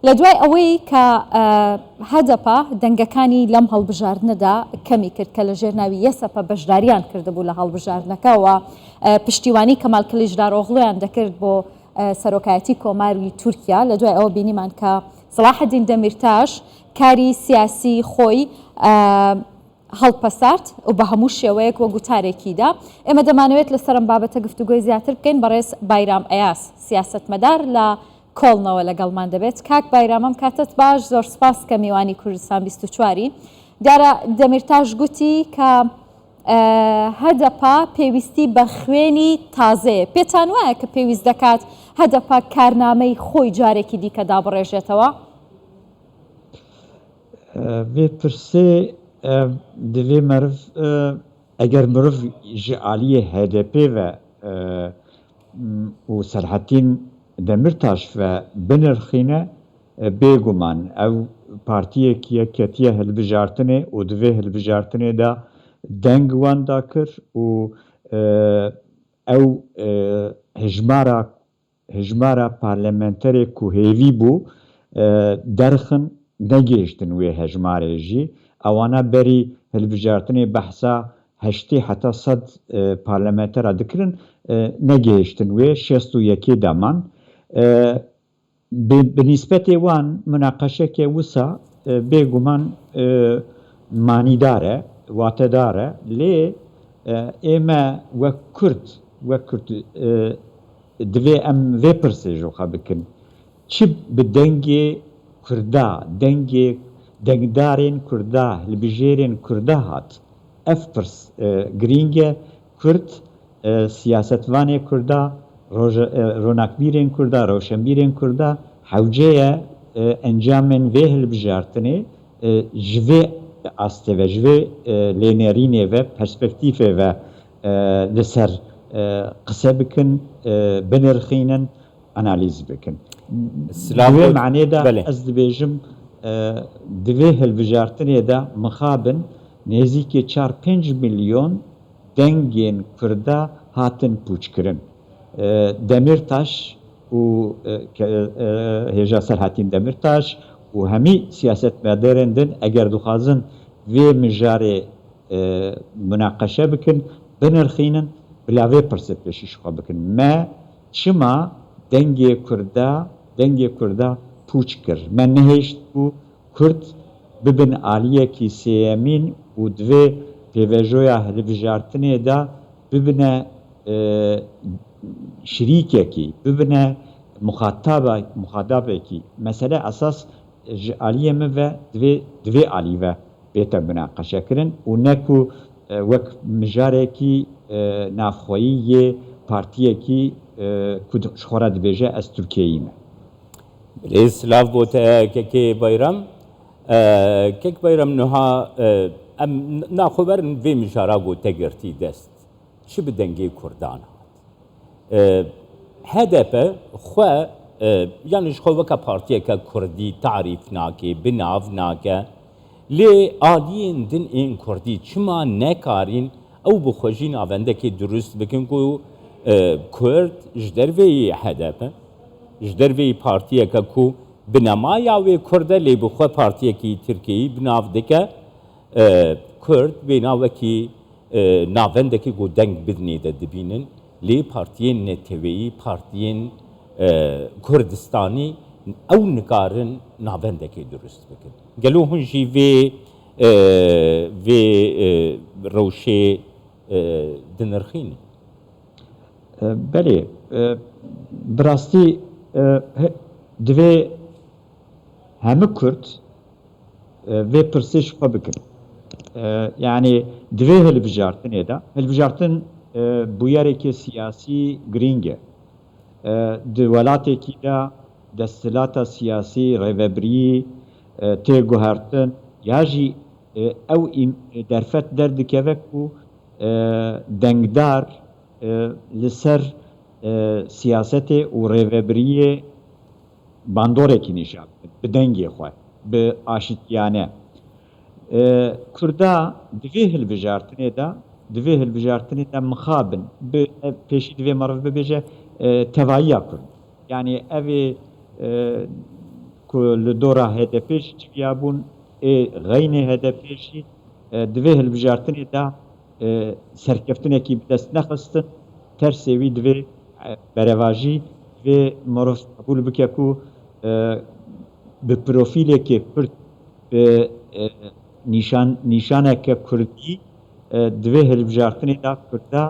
لە دوای ئەوەی کە هەدەپە دەنگەکانی لەم هەڵبژاردنەدا کەمی کرد کە لە ژێرناوی یەسەپە بەشداریان کردبوو لە هەڵبژاردنەکەەوە پشتیوانی کەمال کلیژداڕۆغڵۆیان دەکرد بۆ سەرۆکایەتی کۆماروی تورکیا. لە دوای ئەوە بینیمان کە سەلاحەدین دەمیرتاش کاری سیاسی خۆی هەڵپەسارد و بە هەموو شێوەیەک وە گوتارێکیدا. ئێمە دەمانەوێت لەسەرم بابەتە گفتوگۆی زیاتر بکەین. بەڕێز بایرام ئەیاس سیاسەتمەدار لە کۆڵنەوە لەگەڵمان دەبێت. کاک بایرامم کاتت باش، زۆر سپاس کە میوانی کوردستان 24 دیارە دەمیرتاش گوتی کە هەدەپا پێویستی بە خوێنی تازەیە. پێتان وایە کە پێویست دەکات هەدەپا کارنامەی خۆی جارێکی دیکە دابڕێژێتەوە؟ vê pirsê divê meriv eger meriv ji aliyê HDP ve û Serhetîn Demirtaş ve binirxîne bêguman ew partiyekî ye ketiye hilbijartinê û divê hilbijartinê de deng wan dakir û ew hejmara parlamenterê ku hêvî bû derxin negêştin wê hejmarê jî ewana berî hilbijartinê behsa heştê heta sed parlamentera dikirin negêştin wê 61 deman. Bi nîspetê wan münaqeşekê wisa bêguman manîdar e, watedar e lê ême wek Kurd divê em vê pirsê ji xwe bikin çi bi dengê Kurda, dengdarên Kurda, hilbijêrên Kurda hat. Ev pirs girîng e. Kurd, siyasetvanê Kurda, ronakbîrên Kurda, rewşenbîrên Kurda hewceye encamên vê hilbijartinê ji vê astê ve ji vê lênerînê ve perspektîfê ve li ser qise bikin, binirxînin, analîz bikin. Divê meعنê de ez dibêjim divê hilbijartinê de mixabin nêzîkî 4-5 milyon dengên Kurda hatin pûçkirin. Demirtaş û hêja Serhetîn Demirtaş û hemî siyasetmedarên din eger dixwazin vê mijarê münaqeşe bikin, binirxînin, bila vê pirsê pêşî ji xwe bikin. Me çima dengê Kurda pûç kir. Me nehêşt bû Kurd bibin aliyekî sêyemîn û divê pêvejoya hilbijartinê de bibine şirîkekî, bibine muxatabekî. Mesele esas ji aliyê min ve divê alî ve bête münaqeşekirin û ne ku wek mijarekî navxweyî yê partiyekî ku ji xwe re dibêje ez Tirkiyeyî me. Silav bû te kekê bayram. Kek bayram niha em naxweberin vê mijara got te girtî dest. Çi bi dengê Kurdan hat. HDP xwe yani ji xwe weka partiyeka Kurdî tarîf nake, binav nake. Lê aliyên din ên Kurdî çima nekarîn ew bi xwe jî navendekê durust bikin ku Kurd ji dervê HDP, ji dervê partiyeka ku bi nemaya wê Kurd e lê bi xwe partiyekî Tirkiyeyî binav dike, Kurd bêhna wekî navendekî ku deng bidinê de dibînin. Lê partiyên neteweyî, partiyên Kurdistanî ew nikarin navendekê durust bikin. Gelo hûn jî vê rewşê dinirxînin. Belê, bi rastî divê hemû Kurd vê pirsê ji xwe bikin. Yani divê hilbijartinê de, hilbijartin bûyerekî siyasî girîng e. Di welatekî de desthilata siyasî, rêvebirî tê guhertin ya jî ew derfet derdikeve ku dengdar li ser siyasetê û rêvebiriyê bandorekî nîşan bikin, bi dengê xwe, bi aşîtiyane. Kurda divê hilbijartinê de mixabin pêşî divê meriv bibêje tevayiya Kurd. Yani evê لدورا هدفش جیابون غین هدفشی دوی هلبجارتنی دا سرکفتنه کی بدست نخستن ترسوی دوی برواجی دوی مروف قبول بکه کو به پروفیلی که کرد به نیشانه که کردی دوی هلبجارتنی دا کرده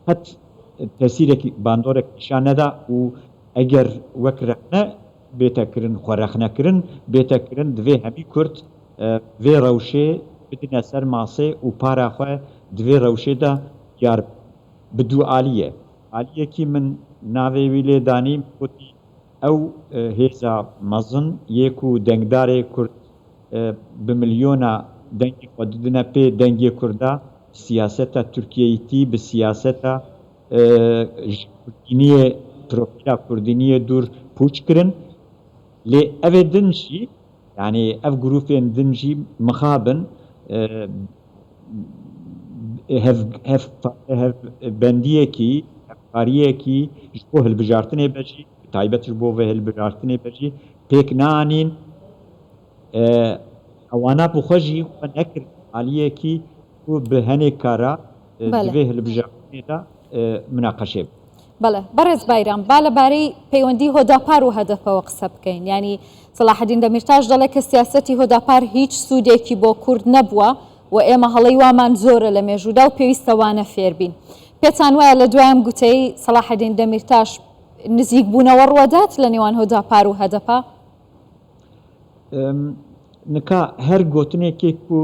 قط تأثیری که باندورک نشانه دا و اگر وکرنه بیتا کرن خورخنه کرن بیتا کرن دوی همی کرد دوی روشه بدن سر ماسه و پارا خواه دوی روشه دا یار بدو عالیه کی من ناوی ویلی دانیم کتی او هیزا مزن یکو دنگداره کرد بملیونا دنگی خوددنه پی دنگی کرده سیاستا ترکیهیتی به سیاستا کردینیه پروفیلا کردینیه دور پوچ کرن لی اوه دنجی یعنی اف گروفین دنجی مخابن هف بندیه کی افکاریه کی جبو هلبجارتنه بجی تایبت جبو و هلبجارتنه بجی پیک نانین اوانا بخوشی و نکر عالیه کی و به هنه کارا دوی هلبجارتنه دا مناقشه بله برز بایرام بالباری پیوندی هداپار و هدف و قصه بکەین ینی صلاح الدین دەمیرتاش دەڵێ کە سیاسەتی هداپار هیچ سوودێکی بۆ کورد نەبووە و ئێمە هەڵەی وامان زۆرە لە مێژوودا و پێویستەوانە فێربین پێتان وایە لە دوایەم گوتەی صلاح الدین دەمیرتاش نزیک بوونەوە ڕوەدات لە نێوان هداپار و هەدەپا نکا هەر گوتنێکێک و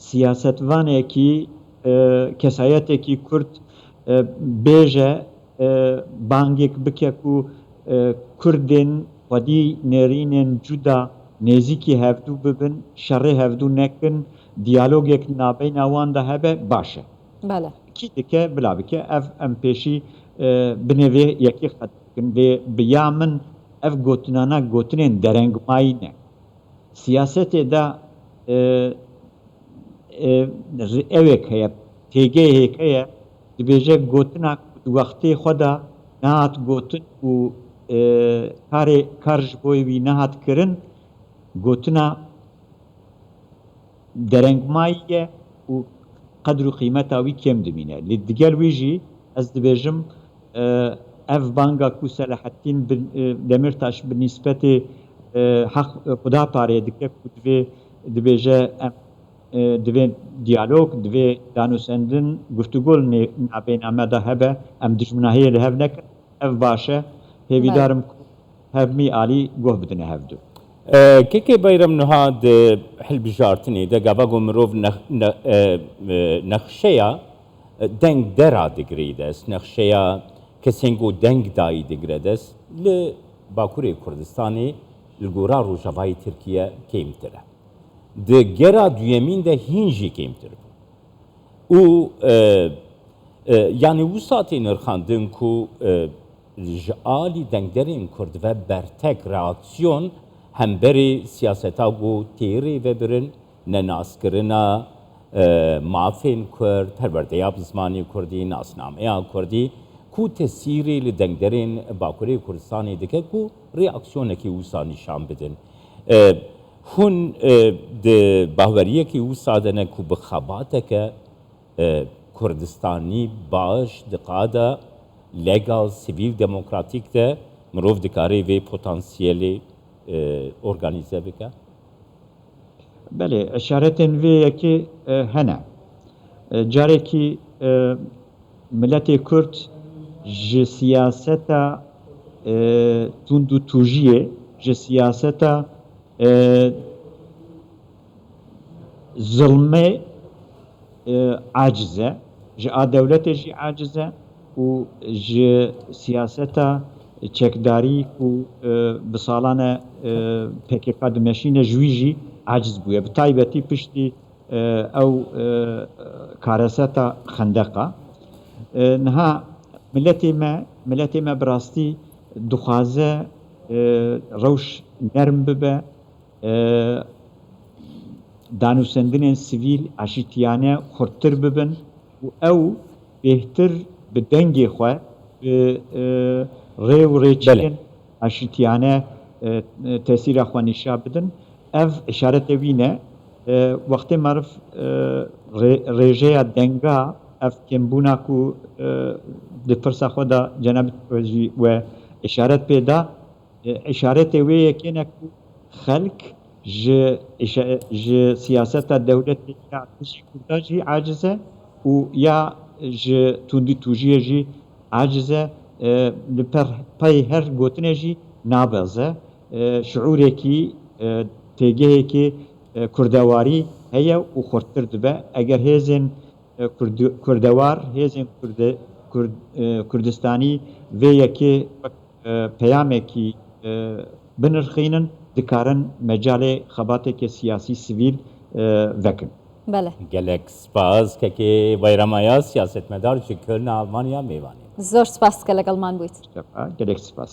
سیاستوانێکی کەسایەتێکی کورد بێژە بانگێک بکە و کوردێن خودی نێرینێن جودا نێزیکی هەفتوو ببن شەڕێ هەفتوو نەکن دیالۆگێک نابین ئەواندا هەبێ باشە کی دکە بلا بکە ئەم پێشی بنێوێ یەکی خەتکن بیا من ئەف گوتنانە گوتنێن دەرەنگمایی نە سیاسەتێدا ئەوێک هەیە تێگەیەک هەیە دبێژە گوتنا وەختەی خۆدا نهات گوتن و کارش بۆی وی نەهاتکردن گوتنا دەرەنگماییە و قەدر و قیمەتاوی کێم دەبینە لێ دیگەر ویژی ئەس دەبێژم ئەف بانگا کو سەلاحەدین دەمیرتاش بنسبەتێ حەق خدا پارێ دکە و دبێژە دوێ دیالۆگ دوێ دانوسەندن گفتوگۆل نابێنامەدا هەبە ئەم دژمنە هەیە لە هەف نەکرد ئەف باشە هێویدارم هەرمی عالی گۆه بدنە هەفتوو کێکێ بەیرەم نهاد هەلبژارتنێ دەگەڤەگۆ مرۆڤ نەخشەیە دەنگ دەرا دەگرێ دەست نەخشەیە کەسێنگۆ دەنگ دایی دەگرە دەست لە باکوورێ کوردستانê li gora Rojavayê Tirkiye kêmtir e di gera duyemîn de hîn jî kêmtir bû û yanî wisa tê nirxandin ku ji alî dengderên Kurd ve bertek reaksiyon hemberê siyaseta got têrê vebirin nenazkirina mafên Kurd perwerdeya bi zimanê Kurdî nasnameya Kurdî ku tesîrê li dengderên Bakurê Kurdistanê dike ku reaksiyonekî wisa nîşan bidin hûn di baweriyekî wisa dene ku bi xebateke Kurdistanî baş diqada legal sivîl demokratîk de mirov dikare vê potansiyelê organize bike belê eşaretên vê yekê hene carekî milletê Kurd ji siyaseta tund û tûjiyê ji siyaseta zilmê aciz e ji a dewletê jî aciz e û ji siyaseta çekdarî û bi salan e PKK dimeşîne ji wî jî aciz bûye bi taybetî piştî ew kareseta xendeqa niha milletê me bi rastî dixwaze rewş nerm bibe danûsendinên sivîl eşîtiyane xurttir bibin û ew bêhtir bi dengê xwe bi rê û rêçiyên اشتیانه تاثیر اخوانی بدن اف اشارت وینه وقتی معرف رژه دنگا اف کمبونا کو دفرس خدا جناب و اشارت پیدا اشارت وی یکینه کو خلق ج سیاست دولت جی عاجزه و یا ج توندی توجیه جی عاجزه لپر پای هر گوتنه جی نابزه شعوره کی تیگه کی کردواری هيا وخرتر دبا اگر هيزن كردوار هيزن كردستاني ويا كي بيامكي بنرخينن دكارن مجال خباتك سياسي سيفيل وكن بله gelek spas که bayramaya siyasetmedar ji Köln Almanya mêvanê. زۆر سپاس کە لەگەڵمان بوویت. جلك سپاس